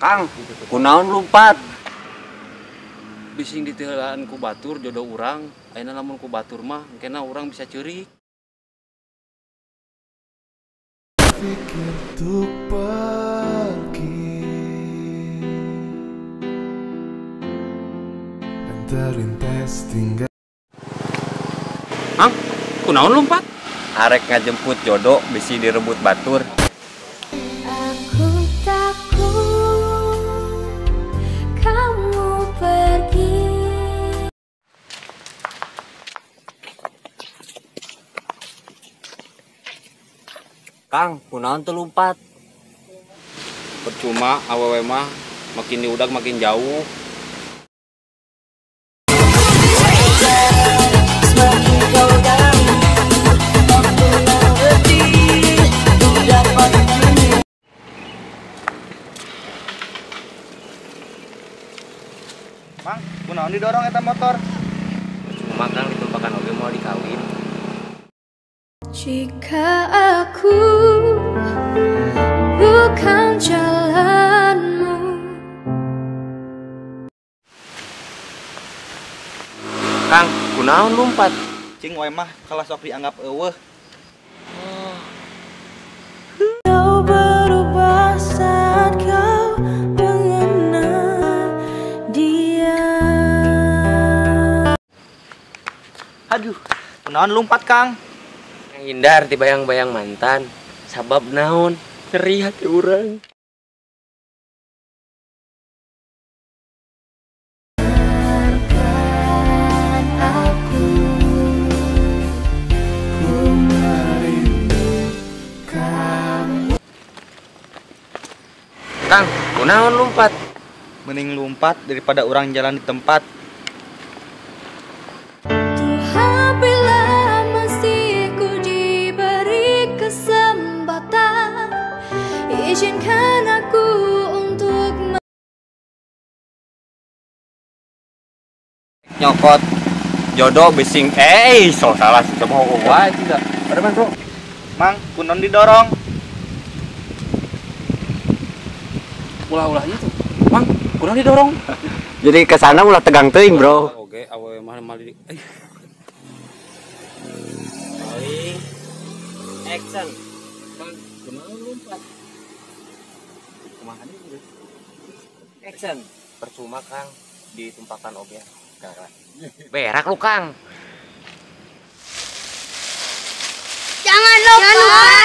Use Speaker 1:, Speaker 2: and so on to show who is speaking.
Speaker 1: Kang, kunaon lompat? Bising diteulaan ku batur jodoh urang. Ayeuna lamun ku batur mah engkena urang bisa ceurik.
Speaker 2: Pikir untuk pergi dan terlintas tinggal.
Speaker 1: Hang, kunaon lompat? Arek ngajemput jodoh bisi direbut batur.
Speaker 3: Aku takut kamu pergi.
Speaker 1: Kang, kunaon teu lompat? Percuma awewe mah makin diudag makin jauh.
Speaker 4: Mang, kunaon didorong eta motor?
Speaker 1: Percuma Kang ditumpakan oge mau dikawin.
Speaker 3: Jika aku bukan jalanmu.
Speaker 1: Kang, kunaon lompat?
Speaker 4: Cing we mah kalau sok dianggap eueuh.
Speaker 3: Kau berubah saat kau mengenal dia.
Speaker 4: Aduh, kunaon lompat Kang?
Speaker 1: Hindar ti bayang-bayang mantan. Sabab naon? Nyeri hati urang. Kang, kunaon lompat?
Speaker 4: Mending lompat daripada orang jalan di tempat.
Speaker 3: Tuhan, bila masih ku diberi kesempatan, izinkan aku untuk
Speaker 1: Nyokot jodoh bising so salah coba wae tidak. Ada man, Bro.
Speaker 4: Mang, kunaon didorong?
Speaker 1: Ulah-ulah itu. Mang, kurang didorong.
Speaker 5: Jadi ke sana ulah tegang teuing, Bro.
Speaker 1: Oke, awewe mah di.
Speaker 5: Rolling. Action.
Speaker 1: Kang, kunaon lompat?
Speaker 5: Kumaha deui? Action.
Speaker 1: Percuma Kang ditumpakan oge gara. Berak lu Kang.
Speaker 3: jangan lupa.